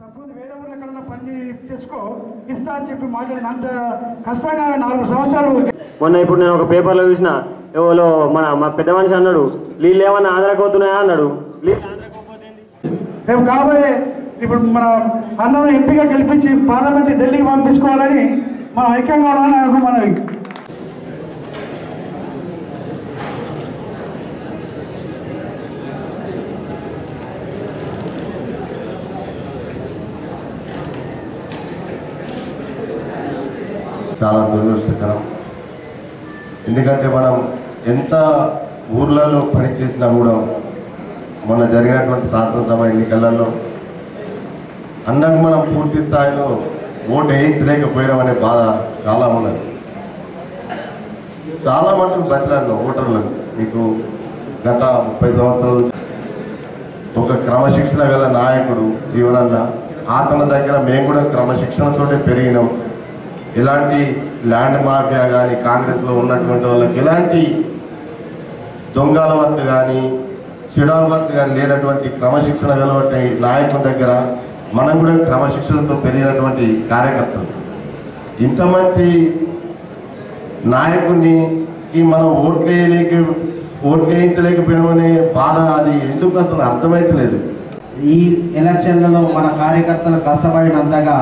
డబ్బులు వేరే ఊళ్ళో ఎక్కడన్నా పని తెచ్చుకో ఇస్తా అని చెప్పి మాట్లాడిన అంత కష్టంగా 4 సంవత్సరాలు. మొన్న ఇప్పుడు నేను ఒక పేపర్లో చూసిన ఎవరో మా పెద్ద మనిషి అన్నాడు, నీళ్ళు ఏమన్నా ఆంధ్రాకోతున్నాయా అన్నాడు. రేపు కాబోయే ఇప్పుడు మన అన్నను ఎంపీగా గెలిపించి పార్లమెంట్ ఢిల్లీకి పంపించుకోవాలని మనం ఐక్యంగా ఉండాలని మనవి. చాలా దురదృష్టకరం. ఎందుకంటే మనం ఎంత ఊర్లలో పనిచేసినా కూడా మొన్న జరిగినటువంటి శాసనసభ ఎన్నికలలో అన్నకు మనం పూర్తి స్థాయిలో ఓటు వేయించలేకపోయినామనే బాధ చాలా ఉన్నది. చాలా మటుకు బతిలాడినాం ఓటర్లను. మీకు గత 30 సంవత్సరాల నుంచి ఒక క్రమశిక్షణ గల నాయకుడు జీవనన్న, అతని దగ్గర మేము కూడా క్రమశిక్షణతోనే పెరిగినాం. ఎలాంటి ల్యాండ్ మాఫియా కానీ కాంగ్రెస్లో ఉన్నటువంటి వాళ్ళకి ఎలాంటి దొంగల వర్క్ కానీ చెడాల వర్క్ కానీ లేనటువంటి క్రమశిక్షణ గలటువంటి నాయకుల దగ్గర మనం కూడా క్రమశిక్షణతో పెరిగినటువంటి కార్యకర్తలు. ఇంత మంచి నాయకుడిని మనం ఓట్లు వేయించలేకపోయినామనే బాధ అది ఎందుకు అసలు అర్థమైతలేదు. ఈ ఎలక్షన్లలో మన కష్టపడినంతగా కష్టపడినంతగా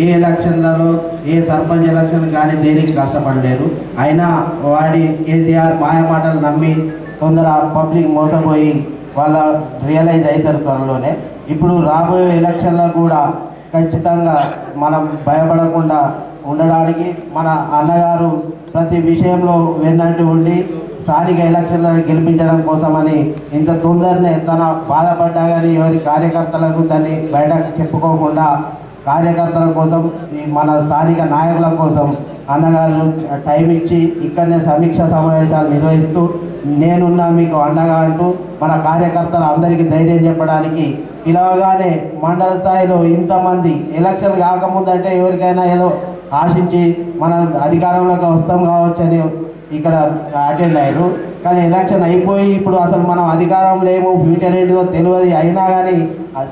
ఏ ఎలక్షన్లలో ఏ సర్పంచ్ ఎలక్షన్ కానీ దేనికి కష్టపడలేరు. అయినా వాడి కేసీఆర్ మాయమాటలు నమ్మి కొందరు పబ్లిక్ మోసపోయి వాళ్ళ రియలైజ్ అవుతారు త్వరలోనే. ఇప్పుడు రాబోయే ఎలక్షన్లో కూడా ఖచ్చితంగా మనం భయపడకుండా ఉండడానికి మన అన్నగారు ప్రతి విషయంలో వెన్నంటి ఉండి స్థానిక ఎలక్షన్లను గెలిపించడం కోసమని ఇంత తొందరనే తన బాధపడ్డా కానీ ఎవరి కార్యకర్తలకు దాన్ని బయటకు చెప్పుకోకుండా కార్యకర్తల కోసం మన స్థానిక నాయకుల కోసం అన్నగారు టైం ఇచ్చి ఇక్కడనే సమీక్ష సమావేశాలు నిర్వహిస్తూ నేనున్నా మీకు అండగా అంటూ మన కార్యకర్తలు అందరికీ ధైర్యం చెప్పడానికి పిలవగానే మండల స్థాయిలో ఇంతమంది ఎలక్షన్ కాకముందంటే ఎవరికైనా ఏదో ఆశించి మనం అధికారంలోకి వస్తాం కావచ్చని ఇక్కడ అటెండ్ అయ్యారు. కానీ ఎలక్షన్ అయిపోయి ఇప్పుడు అసలు మనం అధికారం లేము, ఫ్యూచర్ ఏంటిదో తెలియదు. అయినా కానీ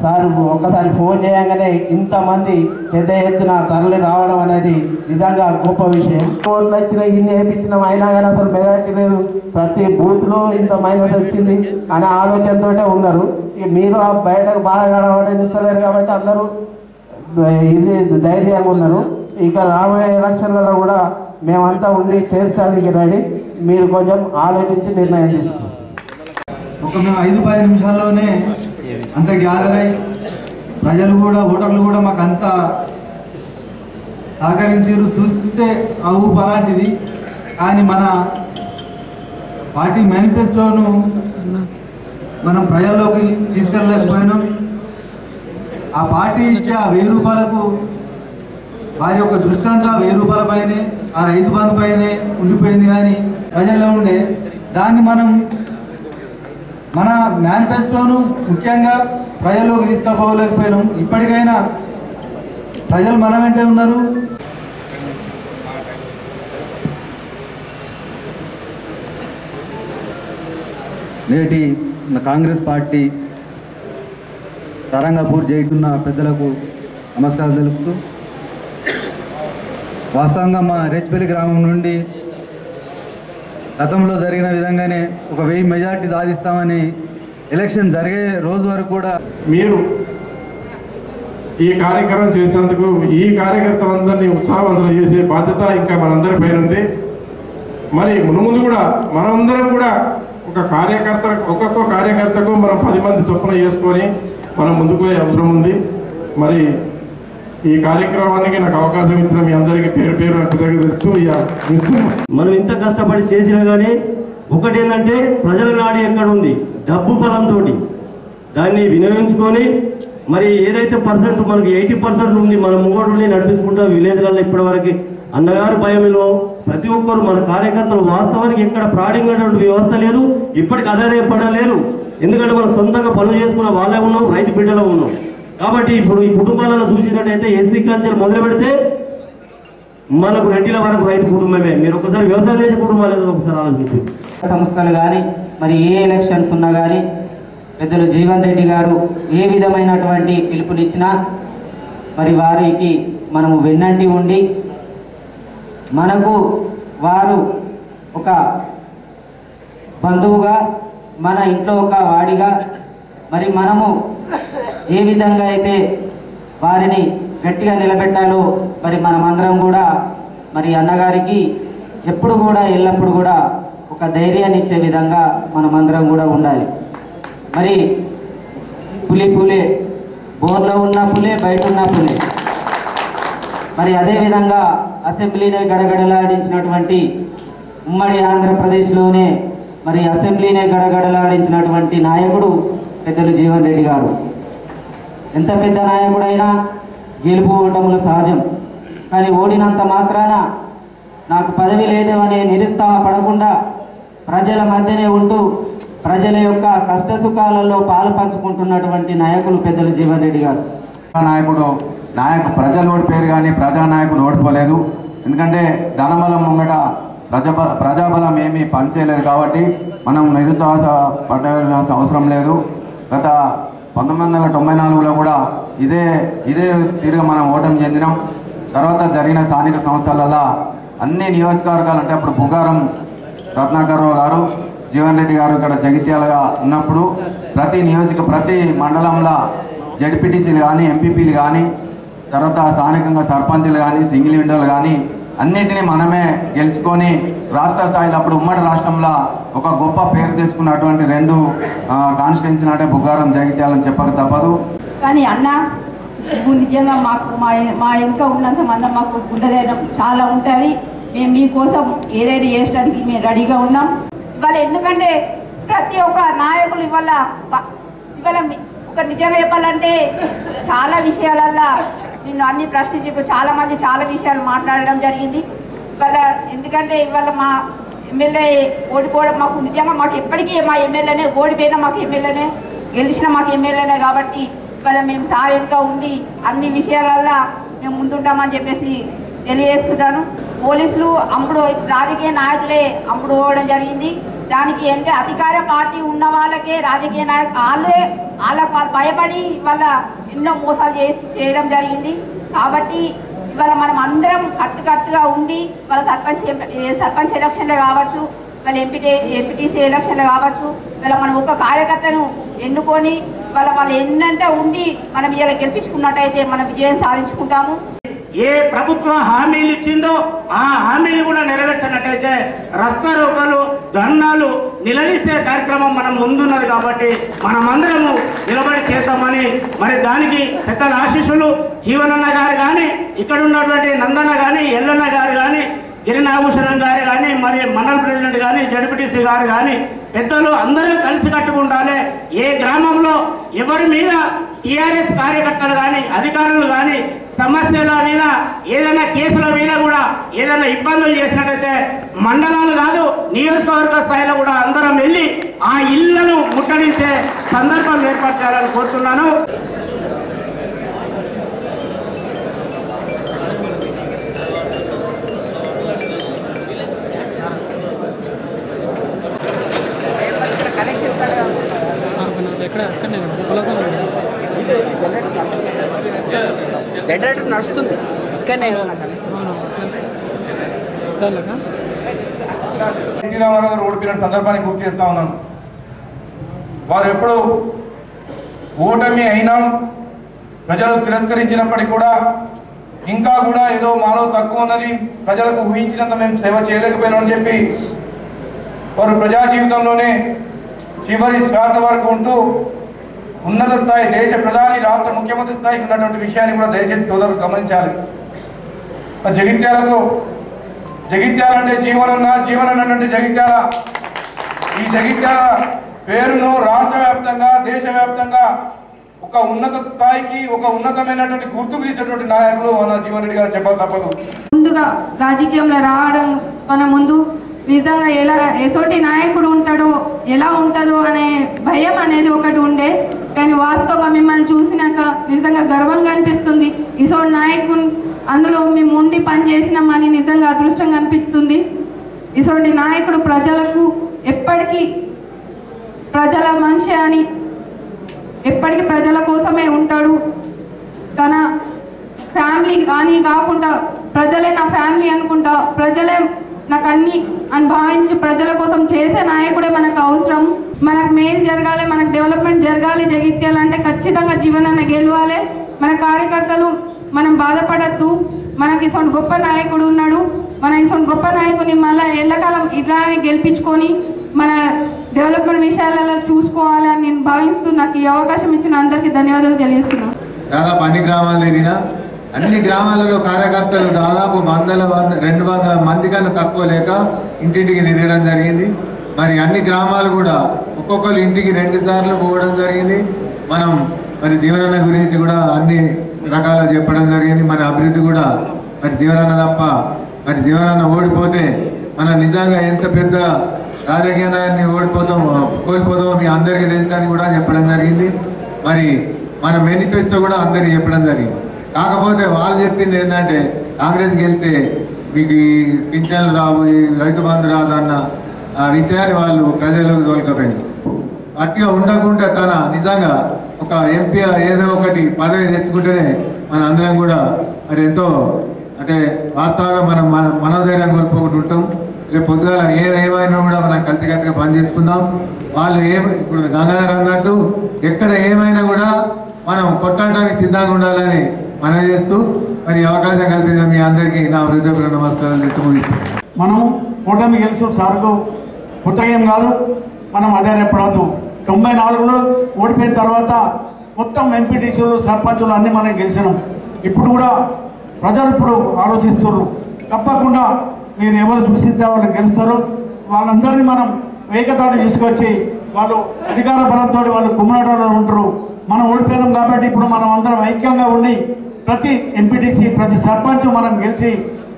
సార్ ఒక్కసారి ఫోన్ చేయగానే ఇంతమంది పెద్ద ఎత్తున తరలి రావడం అనేది నిజంగా గొప్ప విషయం. ఓట్లు వచ్చినా ఇన్ని వేయించినాం అయినా కానీ అసలు మెజారిటీ లేదు, ప్రతి బూత్లో ఇంత మైనస్ వచ్చింది అనే ఆలోచనతోటే ఉన్నారు. మీరు బయటకు బాగా కనబడిస్తలేరు కాబట్టి అందరూ ఇది ధైర్యంగా ఉన్నారు. ఇక రాబోయే ఎలక్షన్లలో కూడా మేమంతా ఉండి చేస్తానికి రెడీ. మీరు కొంచెం ఆలోచించి నిర్ణయం తీసుకోండి. ఒక మేము 5-10 నిమిషాల్లోనే అంత గ్యాదర్ అయ్యి ప్రజలు కూడా ఓటర్లు కూడా మాకు అంత సహకరించారు. చూస్తే ఆ ఊపు అలాంటిది. కానీ మన పార్టీ మేనిఫెస్టోను మనం ప్రజల్లోకి తీసుకెళ్ళలేకపోయినాం. ఆ పార్టీ ఇచ్చే ఆ 1000 రూపాయలకు వారి యొక్క దృష్టి అంతా 1000 రూపాయల పైనే, ఆ రైతు బంధు పైనే ఉండిపోయింది. కానీ ప్రజల్లో ఉండే దాన్ని మనం మన మేనిఫెస్టోను ముఖ్యంగా ప్రజల్లోకి తీసుకుపోలేకపోయినాం. ఇప్పటికైనా ప్రజలు మన వెంటే ఉన్నారు. నేటి కాంగ్రెస్ పార్టీ తరంగపూర్ చేస్తున్న పెద్దలకు నమస్కారం తెలుపుతూ, వాస్తవంగా మా రేచిపల్లి గ్రామం నుండి గతంలో జరిగిన విధంగానే ఒక 1000 మెజార్టీ సాధిస్తామని ఎలక్షన్ జరిగే రోజు వరకు కూడా మీరు ఈ కార్యక్రమం చేసినందుకు ఈ కార్యకర్తలందరినీ ఉత్సాహవంతులు చేసే బాధ్యత ఇంకా మనందరి పైన ఉంది. మరి మునుముందు కూడా మనందరం కూడా ఒక్కొక్క కార్యకర్తకు మనం 10 మంది చొప్పున చేసుకొని మనం ముందుకు పోయే అవసరం ఉంది. మరి ఈ కార్యక్రమానికి నాకు అవకాశం ఇచ్చిన మీ అందరికీ పేరు పేరు కృతజ్ఞతలు. మనం ఇంత కష్టపడి చేసినా కానీ ఒకటేంటంటే ప్రజల నాడి ఎక్కడ ఉంది, డబ్బు బలంతో దాన్ని వినియోగించుకొని మరి ఏదైతే పర్సెంట్ మనకి 80% ఉంది మన మూగోడుని నడిపించుకుంటా విలేజ్లలో ఇప్పటివరకు అన్నగారు భయంలో ప్రతి ఒక్కరు మన కార్యకర్తలు వాస్తవానికి ఎక్కడ ఫ్రాడింగ్ అనేటువంటి వ్యవస్థ లేదు. ఇప్పటికి అదే పడలేదు. ఎందుకంటే మనం సొంతంగా పనులు చేసుకున్న వాళ్ళే ఉన్నాం, రైతు బిడ్డలో ఉన్నాం. కాబట్టి ఇప్పుడు ఈ కుటుంబాలను చూసినట్టయితే ఎస్సీ కల్చర్ మొదలు పెడితే మనకు రెడ్డిల వరకు రైతు కుటుంబమే. మీరు ఒకసారి వ్యవసాయం చేసే కుటుంబాలు ఒకసారి ఆలోచించి సంస్థలు కానీ మరి ఏ ఎలక్షన్స్ ఉన్నా కానీ పెద్దలు జీవన్ రెడ్డి గారు ఏ విధమైనటువంటి పిలుపునిచ్చినా మరి వారికి మనము వెన్నంటి ఉండి మనకు వారు ఒక బంధువుగా మన ఇంట్లో ఒక వాడిగా మరి మనము ఏ విధంగా అయితే వారిని గట్టిగా నిలబెట్టాలో మరి మనమందరం కూడా మరి అన్నగారికి ఎప్పుడు కూడా ఎల్లప్పుడు కూడా ఒక ధైర్యాన్ని ఇచ్చే విధంగా మనమందరం కూడా ఉండాలి. మరి పులే బోర్లో ఉన్న పులే బయట ఉన్న పులే. మరి అదేవిధంగా అసెంబ్లీనే గడగడలాడించినటువంటి ఉమ్మడి ఆంధ్రప్రదేశ్లోనే మరి అసెంబ్లీనే గడగడలాడించినటువంటి నాయకుడు పెద్దలు జీవన్ రెడ్డి గారు. ఎంత పెద్ద నాయకుడైనా గెలుపు ఓటములు సహజం. కానీ ఓడినంత మాత్రాన నాకు పదవి లేదు అనే నిరుత్సాహపడకుండా ప్రజల మధ్యనే ఉంటూ ప్రజల యొక్క కష్ట సుఖాలలో పాలు పంచుకుంటున్నటువంటి నాయకులు పెద్దలు జీవన్ రెడ్డి గారు. ప్రజలు ఓడిపోయారు కానీ ప్రజానాయకుడు ఓడిపోలేదు. ఎందుకంటే ధనబలం ముంగట ప్రజాబలం ఏమీ పనిచేయలేదు కాబట్టి మనం నిరుత్సాహపడాల్సిన అవసరం లేదు. గత 1994లో కూడా ఇదే తీరుగా మనం ఓటమి చెందినాం. తర్వాత జరిగిన స్థానిక సంస్థలలో అన్ని నియోజకవర్గాలు అంటే అప్పుడు బుగారం రత్నాకర్రావు గారు, జీవన్ రెడ్డి గారు ఇక్కడ జగిత్యాలుగా ఉన్నప్పుడు ప్రతి మండలంలో జడ్పీటీసీలు కానీ ఎంపీపీలు కానీ తర్వాత స్థానికంగా సర్పంచులు కానీ సింగిల్ విండోలు కానీ అన్నింటినీ మనమే గెలుచుకొని రాష్ట్ర స్థాయిలో అప్పుడు ఉమ్మడి రాష్ట్రంలో ఒక గొప్ప పేరు తెచ్చుకున్నటువంటి 2 కాన్స్టిట్యున్సీ అంటే బుగారం జగిత్యాలని చెప్పక తప్పదు. కానీ అన్న నిజంగా మాకు మా ఇంకా ఉన్నంత మంది మాకు గుండెధైర్యం చాలా ఉంటుంది. మేము మీకోసం ఏదైనా చేయడానికి మేము రెడీగా ఉన్నాం. ఇవాళ ఎందుకంటే ప్రతి ఒక్క నాయకులు ఇవాళ ఒక నిజంగా చెప్పాలంటే చాలా విషయాలల్లో నిన్ను అన్ని ప్రశ్నించి చాలామంది చాలా విషయాలు మాట్లాడడం జరిగింది. ఇవాళ ఎందుకంటే ఇవాళ మా ఎమ్మెల్యే ఓడిపోవడం మాకు నిజంగా మాకు ఎప్పటికీ మా ఎమ్మెల్యేనే ఓడిపోయినా మాకు ఎమ్మెల్యేనే గెలిచినా మాకు ఎమ్మెల్యేనే కాబట్టి ఇవాళ మేము సార్ ఇంకా ఉండి అన్ని విషయాలల్లో మేము ముందుంటామని చెప్పేసి తెలియజేస్తున్నాను. పోలీసులు అప్పుడు రాజకీయ నాయకులే అప్పుడు పోవడం జరిగింది. దానికి అంటే అధికార పార్టీ ఉన్న వాళ్ళకే రాజకీయ నాయకులు వాళ్ళకు భయపడి వాళ్ళ ఎన్నో మోసాలు చేయడం జరిగింది. కాబట్టి ఇవాళ మనం అందరం కట్టుగా ఉండి వాళ్ళ సర్పంచ్ ఎలక్షన్లో కావచ్చు, వాళ్ళ ఎంపీటీసీ ఎలక్షన్లో కావచ్చు, ఇవాళ మనం ఒక కార్యకర్తను ఎన్నుకొని వాళ్ళు ఎన్నంటే ఉండి మనం ఇలా గెలిపించుకున్నట్టయితే మనం విజయం సాధించుకుంటాము. ఏ ప్రభుత్వం హామీలు ఇచ్చిందో ఆ హామీలు కూడా నెరవేర్చినట్టయితే రస్తా రోకలు ధర్నాలు నిలదీసే కార్యక్రమం మనం ముందున్నది కాబట్టి మనమందరము నిలబడి చేద్దామని మరి దానికి పెద్దల ఆశీస్సులు జీవనన్న గారు కానీ ఇక్కడ ఉన్నటువంటి నందన్న కానీ ఎల్లన్న గారు కానీ గిరినాభూషణం గారు కానీ మరి మండల ప్రెసిడెంట్ కానీ జడ్పీటీసీ గారు కానీ పెద్దలు అందరూ కలిసి కట్టుకుంటాలే. ఏ గ్రామంలో ఎవరి మీద టీఆర్ఎస్ కార్యకర్తలు కానీ అధికారులు కానీ సమస్యల మీద ఏదైనా కేసుల మీద కూడా ఏదైనా ఇబ్బందులు చేసినట్టయితే మండలాలు కాదు నియోజకవర్గ స్థాయిలో కూడా అందరం వెళ్ళి ఆ ఇళ్లను ముట్టడించే సందర్భం ఏర్పాటు చేయాలని కోరుతున్నాను. జనరేటర్ నడుస్తుంది ఇక్కడనే. ఎన్టీ రామారావు గారు ఓడిపోయిన సందర్భాన్ని గుర్తు చేస్తా ఉన్నాను. వారు ఎప్పుడు ఓటమి అయినా ప్రజలు తిరస్కరించినప్పటికీ కూడా ఇంకా కూడా ఏదో మాలో తక్కువ ఉన్నది, ప్రజలకు ఊహించినంత మేము సేవ చేయలేకపోయినామని చెప్పి వారు ప్రజా జీవితంలోనే చివరి శ్వాస వరకు ఉంటూ ఉన్నత స్థాయి దేశ ప్రధాని రాష్ట్ర ముఖ్యమంత్రి స్థాయికి ఉన్నటువంటి విషయాన్ని కూడా దయచేసి సోదరులు గమనించాలి. జగిత్యాల అంటే జీవనన్న అంటే జగిత్యాల. ఈ జగిత్యాల పేరును రాష్ట్ర వ్యాప్తంగా దేశవ్యాప్తంగా ఒక ఉన్నత స్థాయికి ఒక ఉన్నతమైనటువంటి గుర్తుకు ఇచ్చేటువంటి నాయకులు మన జీవన్ రెడ్డి గారు చెప్పక తప్పదు. ముందుగా రాజకీయంలో రావడం కన్నా ముందు నిజంగా ఎసోటి నాయకుడు ఉంటాడో ఎలా ఉంటుందో అనే భయం అనేది ఒకటి ఉండే. కానీ వాస్తవంగా మిమ్మల్ని చూసినాక నిజంగా గర్వంగా అనిపిస్తుంది. ఇసోటి నాయకుడు అందులో మేము ఉండి పని చేసినామని నిజంగా అదృష్టంగా అనిపిస్తుంది. ఇసోటి నాయకుడు ప్రజలకు ఎప్పటికీ ప్రజల మనిషి అని ఎప్పటికీ ప్రజల కోసమే ఉంటాడు. తన ఫ్యామిలీ కానీ కాకుండా ప్రజలే నా ఫ్యామిలీ అనుకుంటా, ప్రజలే నాకు అన్ని అని భావించి ప్రజల కోసం చేసే నాయకుడే మనకు అవసరం. మనకు మేలు జరగాలి, మనకు డెవలప్మెంట్ జరగాలి. జగిత్యాలంటే ఖచ్చితంగా జీవనన్న గెలవాలి. మన కార్యకర్తలు మనం బాధపడద్దు. మనకి ఇటువంటి గొప్ప నాయకుడు ఉన్నాడు. మన ఇటువంటి గొప్ప నాయకుని మళ్ళీ ఎల్లకాలం ఇట్లానే గెలిపించుకొని మన డెవలప్మెంట్ విషయాలలో చూసుకోవాలని నేను భావిస్తూ నాకు ఈ అవకాశం ఇచ్చిన అందరికీ ధన్యవాదాలు తెలియజేస్తున్నాను. దాదాపు అన్ని గ్రామాలు తిరిగిన అన్ని గ్రామాలలో కార్యకర్తలు దాదాపు 200 మంది కన్నా తక్కువ లేక ఇంటింటికి తిరగడం జరిగింది. మరి అన్ని గ్రామాలు కూడా ఒక్కొక్కరు ఇంటికి 2 సార్లు పోవడం జరిగింది. మనం మరి జీవనన్న గురించి కూడా అన్ని రకాల చెప్పడం జరిగింది. మన అభివృద్ధి కూడా మరి జీవనన్న తప్ప మరి జీవనన్న ఓడిపోతే మనం నిజంగా ఎంత పెద్ద రాజకీయ నాయకుని కోల్పోతామో మీ అందరికీ తెలుసని కూడా చెప్పడం జరిగింది. మరి మన మేనిఫెస్టో కూడా అందరికీ చెప్పడం జరిగింది. కాకపోతే వాళ్ళు చెప్పింది ఏంటంటే కాంగ్రెస్కి వెళ్తే మీకు ఈ పింఛన్లు రావు, ఈ రైతు బంధు రాదు అన్న విషయాన్ని వాళ్ళు ప్రజలకు తోలుకపోయింది. అట్టిగా ఉండకుండా తన నిజంగా ఒక ఎంపీ ఏదో ఒకటి పదవి తెచ్చుకుంటేనే మన అందరం కూడా మరి ఎంతో అంటే వాస్తవంగా మనం మనోధైర్యం కోల్పోకుండా ఉంటాం. రేపు పొద్దుగాల ఏమైనా కూడా మనం కలిసికట్టుగా పని చేసుకుందాం. వాళ్ళు ఇప్పుడు గంగాధర్ అన్నట్టు ఎక్కడ ఏమైనా కూడా మనం కొట్లాడడానికి సిద్ధంగా ఉండాలని మనం చేస్తూ మరి అవకాశం కల్పించిన మీ అందరికీ నా హృదయపూర్వక నమస్కారాలు చెప్తూ మనం ఓటమి గెలుసు సార్కు కొత్త ఏం కాదు. మనం అదే ఎప్పుడొద్దు 94లో ఓడిపోయిన తర్వాత మొత్తం ఎంపీటీసీలు సర్పంచులు అన్నీ మనం గెలిచినాం. ఇప్పుడు కూడా ప్రజలు ఇప్పుడు ఆలోచిస్తున్నారు. తప్పకుండా మీరు ఎవరు చూసిస్తే వాళ్ళు గెలుస్తారు. వాళ్ళందరినీ మనం ఏకతాటి తీసుకొచ్చి వాళ్ళు అధికార బలంతో వాళ్ళు కుమ్మనాటలో ఉంటారు. మనం ఓడిపోయినాం కాబట్టి ఇప్పుడు మనం అందరం ఐక్యంగా ఉండి ప్రతి ఎంపీటీసీ ప్రతి సర్పంచ్ మనం గెలిచి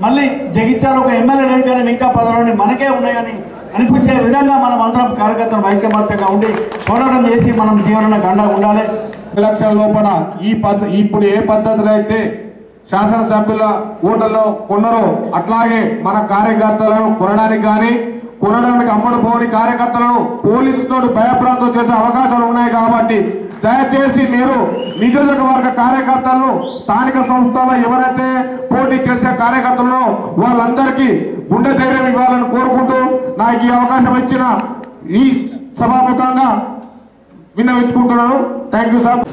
మళ్ళీ జగిత్యాల ఒక ఎమ్మెల్యే లేదు కానీ మిగతా పదవులన్నీ మనకే ఉన్నాయని అనిపించే విధంగా మనం అందరం కార్యకర్తలు ఐక్యమత్యంగా ఉండి పోరాటం చేసి మనం జీవన గండగా ఉండాలి. ఎలక్షన్ లోపల ఇప్పుడు ఏ పద్ధతిలో అయితే శాసనసభ్యుల ఓటర్లో కొన్నారో అట్లాగే మన కార్యకర్తలను కొనడానికి అమ్ముడుపోని కార్యకర్తలను పోలీసుతో భయప్రాంతం చేసే అవకాశాలు ఉన్నాయి. కాబట్టి దయచేసి మీరు నియోజకవర్గ కార్యకర్తలను స్థానిక సంస్థల్లో ఎవరైతే పోటీ చేసే కార్యకర్తలను వాళ్ళందరికీ గుండె ధైర్యం ఇవ్వాలని కోరుకుంటూ నాకు ఈ అవకాశం ఇచ్చిన ఈ సభాముఖంగా విన్నవించుకుంటున్నాను. Thank you sir.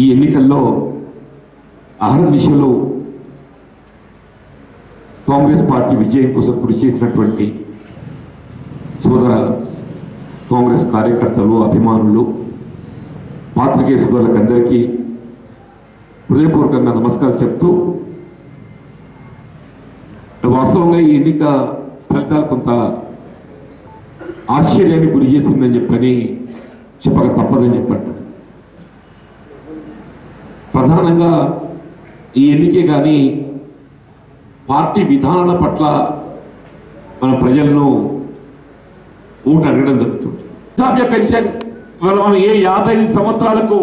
ఈ ఎన్నికల్లో అహర్నిశలు కాంగ్రెస్ పార్టీ విజయం కోసం కృషి చేసినటువంటి సోదర కాంగ్రెస్ కార్యకర్తలు, అభిమానులు, పాత్రికేయ సోదరులకు అందరికీ హృదయపూర్వకంగా నమస్కారం చెప్తూ, వాస్తవంగా ఈ ఎన్నిక ఫలితాలు కొంత ఆశ్చర్యాన్ని గురి చేసిందని చెప్పక తప్పదని చెప్పండి. ప్రధానంగా ఈ ఎన్నికే కానీ పార్టీ విధానాల పట్ల మన ప్రజలను ఓటు అడగడం జరుగుతుంది. వృద్ధాప్య పెన్షన్ మనం ఏ 55 సంవత్సరాలకు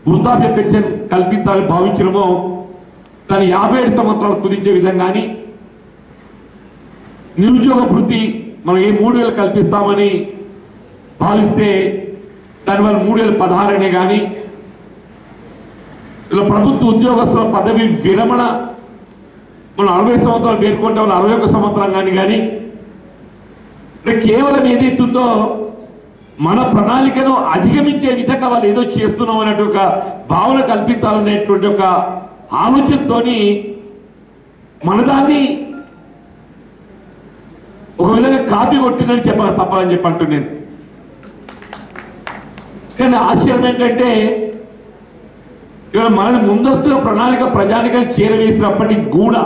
వృద్ధాప్య పెన్షన్ కల్పించాలని భావించడమో దాన్ని 57 సంవత్సరాలు కుదించే విధంగాని, నిరుద్యోగ భృతి మనం ఏ 3000 కల్పిస్తామని భావిస్తే దానివల్ల 3016 అనే కానీ, ఇలా ప్రభుత్వ ఉద్యోగస్తుల పదవి విరమణ మనం 60 సంవత్సరాలు పేర్కొంటే వాళ్ళు 61 సంవత్సరం కానీ కేవలం ఏదైతుందో మన ప్రణాళికను అధిగమించే విధంగా వాళ్ళు ఏదో చేస్తున్నాం అన్నట్టు ఒక భావన కల్పించాలనేటువంటి ఒక ఆలోచనతో మన దాన్ని ఒక విధంగా కాపీ కొట్టిందని చెప్పాలి తప్పని చెప్పంటున్నాను. కానీ ఆశ్చర్యం ఏంటంటే ఇవాళ మన ముందస్తుగా ప్రణాళిక ప్రజానికని చేరవేసినప్పటికీ కూడా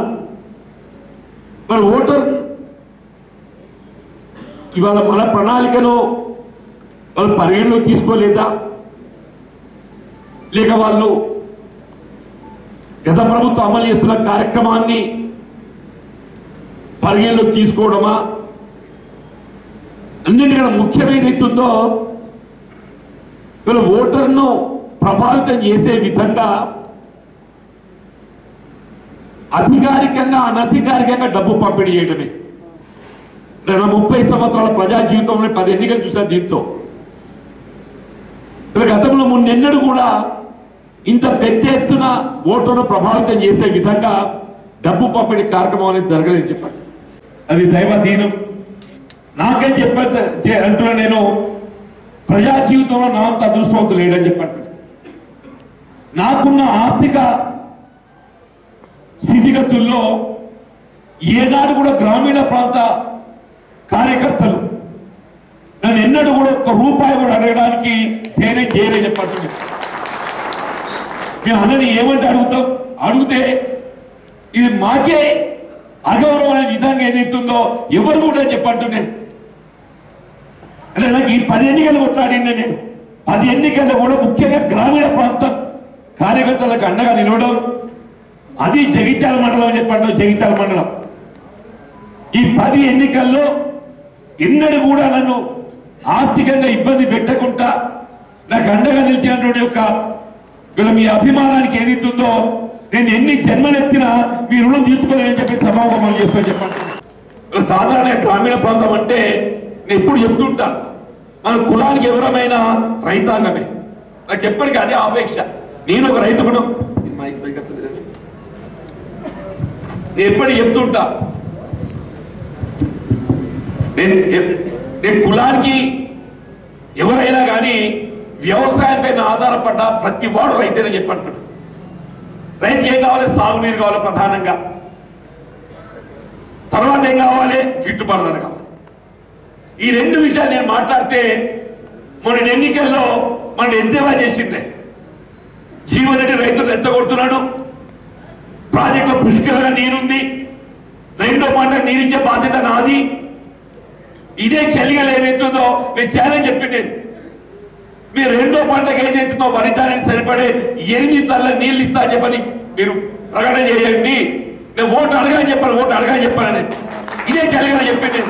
మన ఓటర్ ఇవాళ మన ప్రణాళికను వాళ్ళు పరిగణలో తీసుకోలేదా, లేక వాళ్ళు గత ప్రభుత్వం అమలు చేస్తున్న కార్యక్రమాన్ని పరిగణలో తీసుకోవడమా, అన్నిటికన్నా ముఖ్యం ఏదైతుందో వీళ్ళ ఓటర్ను ప్రభావితం చేసే విధంగా అధికారికంగా అనధికారికంగా డబ్బు పంపిణీ చేయడమే. నేను 30 సంవత్సరాల ప్రజా జీవితంలో 10 ఎన్నికలు చూశాను. దీంతో గతంలో మున్నెన్నడూ కూడా ఇంత పెద్ద ఎత్తున ఓటును ప్రభావితం చేసే విధంగా డబ్బు పంపిణీ కార్యక్రమం అనేది జరగలేదు చెప్పండి. అది దైవదీనం. నాకేం అంటున్నా, నేను ప్రజా జీవితంలో నా అంత అదృష్టవంతులు లేడని చెప్పండి. నాకున్న ఆర్థిక స్థితిగతుల్లో ఏనాడు కూడా గ్రామీణ ప్రాంత కార్యకర్తలు నన్ను ఎన్నడూ కూడా ₹1 కూడా అడగడానికి ధైర్యం చేయలేని చెప్పండి. మేము అన్నది ఏమంటే అడిగితే ఇది మాకే అగౌరవం అనే విధంగా ఏదైతుందో ఎవరు కూడా చెప్పంటున్నాను. అంటే నాకు ఈ 10 ఎన్నికలు కొట్లాడినా నేను 10 ఎన్నికల్లో కూడా ముఖ్యంగా గ్రామీణ ప్రాంతం కార్యకర్తలకు అండగా నిలవడం, అది జగిత్యాల మండలం అని చెప్పండి. జగిత్యాల మండలం ఈ 10 ఎన్నికల్లో ఎన్నడూ కూడా నన్ను ఆర్థికంగా ఇబ్బంది పెట్టకుండా నాకు అండగా నిలిచినటువంటి యొక్క వీళ్ళ మీ అభిమానానికి ఏదైతుందో నేను ఎన్ని జన్మలెత్తినా మీ రుణం తీర్చుకోలేదని చెప్పి సమావేశం చేస్తాను చెప్పండి. సాధారణ గ్రామీణ ప్రాంతం అంటే నేను ఎప్పుడు చెప్తుంటా, మన కులానికి ఎవరమైనా రైతాంగమే. నాకు ఎప్పటికీ అదే ఆపేక్ష. నేను ఒక రైతు కూడా నేను ఎప్పటికీ చెప్తుంటా, నేను కులానికి ఎవరైనా కానీ వ్యవసాయం పైన ఆధారపడ్డ ప్రతి వాడు రైతేనే చెప్పంటాడు. రైతుకి ఏం కావాలి? సాగునీరు కావాలి ప్రధానంగా. తర్వాత ఏం కావాలి? గిట్టుబాటు ధర కావాలి. ఈ 2 విషయాలు నేను మాట్లాడితే మొన్న ఎన్నికల్లో మన ఎద్దేవా చేసిందే. జీవన్ రెడ్డి రైతులు రెచ్చగొడుతున్నాడు, ప్రాజెక్టులో పుష్కలంగా నీరుంది, 2వ పంటకు నీరిచ్చే బాధ్యత నాది, ఇదే చలిగా ఏదైతుందో నేను ఛాలెంజ్ చెప్పింది. మీరు 2వ పంటకు ఏదైతుందో వరిధాన్యానికి సరిపడే 8 తల్ల నీళ్ళు ఇస్తా అని చెప్పని మీరు ప్రకటన చేయండి. నేను ఓటు అడగాలని చెప్పాను. ఇదే చలిగా చెప్పింది.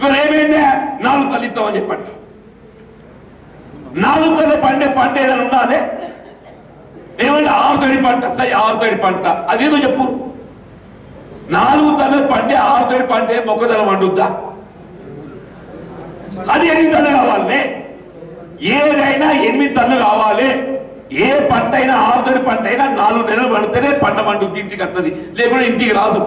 మీరు ఏమైందే 4 తల్లు ఇస్తామని చెప్పండి. 4 తల్లి పంట ఏదైనా ఉన్నదే ఏమంటే 6 తడి పంట. 6 తడి పంట అదేదో చెప్పు. 4 తల్లి పంటే 6 తడి పంటే మొక్కజొన్న వండుద్దా? అది 8 తల్లు కావాలి. ఏదైనా 8 టన్నులు కావాలి. ఏ పంట అయినా 6 తడి పంట అయినా 4 నెలలు పడితేనే పంట పండుద్ది, ఇంటికి వస్తుంది, లేకుండా ఇంటికి రాదు.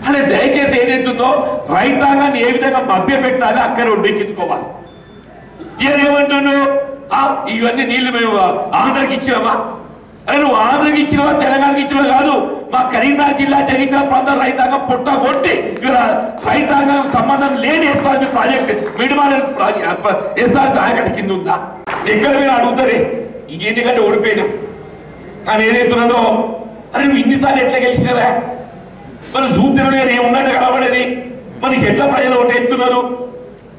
అంటే దయచేసి ఏదైతుందో రైతాంగాన్ని ఏ విధంగా మభ్య పెట్టాలి అక్కడ ఒడ్డెక్కించుకోవాలి. ఏమంటున్నావు? ఇవన్నీ నీళ్లు మేము ఆంధ్రకి ఇచ్చినామా? అరే నువ్వు ఆంధ్రకి ఇచ్చినవా తెలంగాణకి ఇచ్చినవా కాదు, మా కరీంనగర్ జిల్లా జగిత్యాల ప్రాంతం రైతాంగం పొట్ట కొట్టి రైతాంగం సంబంధం లేని ఎస్ఆర్బి ప్రాజెక్ట్ మిడిమాల ఎస్ఆర్బి ఆయకట్ట కింద ఉందా? ఎక్కడ మీరు అడుగుతారే ఎందుకంటే ఓడిపోయినా. కానీ ఏదైతున్నదో అరే నువ్వు ఇన్నిసార్లు ఎట్లా గెలిచినవా? మనం చూపుతున్న ఏమున్నట్టు కనబడేది, మనకి ఎట్లా ప్రజలు ఒకటి ఎత్తున్నారు?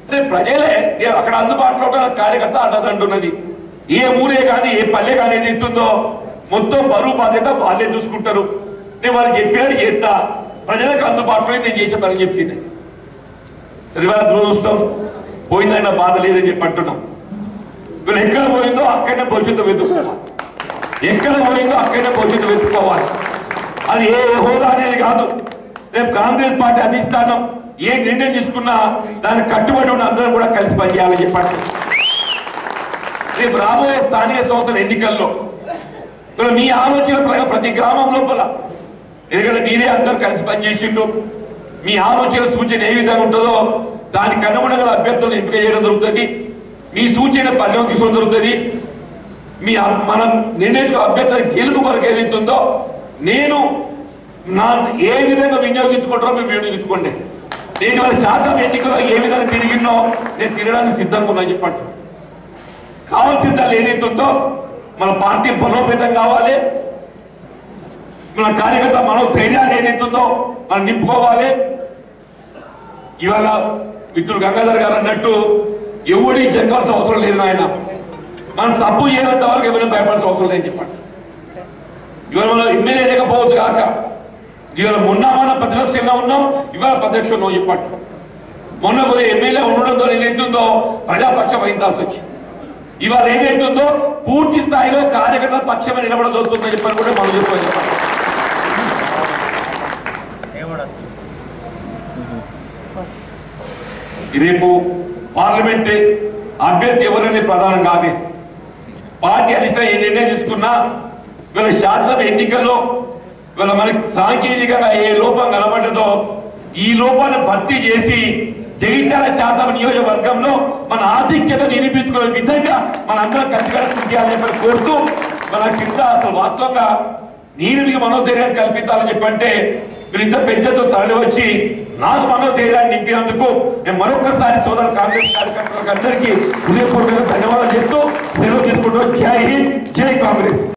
అరే ప్రజలే అక్కడ అందుబాటులో కార్యకర్త అంటదంటున్నది. ఏ ఊరే కానీ ఏ పల్లె కానీ ఏది ఎత్తుందో మొత్తం బరువు బాధ్యత వాళ్ళే చూసుకుంటారు. నేను వాళ్ళు చెప్పినట్టు చేస్తా, ప్రజలకు అందుబాటులో నేను చేసే పని చెప్పింది. సరే వాళ్ళ దురదృష్టం పోయిందన్న బాధ లేదని చెప్పి అంటున్నాం. వీళ్ళు ఎక్కడ పోయిందో అక్కడనే భవిష్యత్తు వెతుక్కోవాలి. ఎక్కడ పోయిందో అక్కడనే భవిష్యత్తు వెతుక్కోవాలి. అది ఏ హోదా అనేది కాదు. రేపు కాంగ్రెస్ పార్టీ అధిష్టానం ఏ నిర్ణయం తీసుకున్నా దానికి కట్టుబడి ఉన్న అందరం కూడా కలిసి పనిచేయాలని చెప్పండి. రేపు రాబోయే స్థానిక సంస్థల ఎన్నికల్లో మీ ఆలోచన ప్రతి గ్రామం లోపల ఎందుకంటే మీరే అందరూ కలిసి పనిచేసిండ్రు, మీ ఆలోచన సూచన ఏ విధంగా ఉంటుందో దానికి అనుగుణంగా అభ్యర్థులను ఎంపిక చేయడం జరుగుతుంది. మీ సూచన పరిణామం తీసుకోవడం జరుగుతుంది. మనం నిర్ణయించుకో అభ్యర్థుల గెలుపు కొరకు ఏదైతుందో నేను ఏ విధంగా వినియోగించుకుంటారో మీరు వినియోగించుకోండి. నేను వాళ్ళ శాతం ఎన్నికల్లో ఏ విధంగా తిరిగినో నేను తిరగడానికి సిద్ధంగా ఉన్నా చెప్పండి. కావాల్సిందా ఏదైతుందో మన పార్టీ బలోపేతం కావాలి, మన కార్యకర్త మనోధైర్యాన్ని ఏదైతుందో మనం నింపుకోవాలి. ఇవాళ మిత్రుడు గంగాధర్ గారు అన్నట్టు ఎవడి జరగాల్సిన అవసరం లేదు. ఆయన మనం తప్పు చేయనంత వరకు ఎవరైనా భయపడాల్సిన అవసరం లేదని చెప్పండి. ఇవాళ మనం ఎమ్మెల్యే లేకపోవచ్చు కాక ఇవాళ మొన్న మన ప్రతిపక్షంగా ఉన్నాం, ఇవాళ ప్రతిపక్షంగా ఉన్నాం చెప్పండి. మొన్న కొద్దిగా ఎమ్మెల్యే ఉండడంతో ఏదైతుందో ప్రజాపక్షం వహించాల్సి వచ్చింది. ఇవాళ ఏదైతుందో పూర్తి స్థాయిలో కార్యకర్తల పక్షమే నిలబడదవుతుందని చెప్పని కూడా మనం చెప్పాలి. రేపు పార్లమెంట్ అభ్యర్థి ఎవరనేది ప్రధానం కాదు. పార్టీ అధిష్టానం ఏ నిర్ణయం తీసుకున్నా వీళ్ళ శాసనసభ ఎన్నికల్లో వీళ్ళ మనకి సాంకేతికంగా ఏ లోపం కనబడ్డదో ఈ లోపాన్ని భర్తీ చేసి జగిత్యాల శాసనసభ నియోజకవర్గంలో మన ఆధిక్యత నిరూపించుకునే విధంగా మనందరం ఖచ్చితంగా కృషి చేయాలని కోరుతూ మన కింద అసలు వాస్తవంగా నేను మీకు మనోధైర్యాన్ని కల్పించాలని చెప్పంటే మీరు ఇంత పెద్దతో తరలి వచ్చి నాకు మనోధైర్యాన్ని నింపినందుకు నేను మరొకసారి సోదర కాంగ్రెస్ కార్యకర్తలకు అందరికీ హృదయపూర్వకంగా ధన్యవాదాలు చేస్తూ సెలవు తీసుకుంటూ జై హింద్, జై కాంగ్రెస్.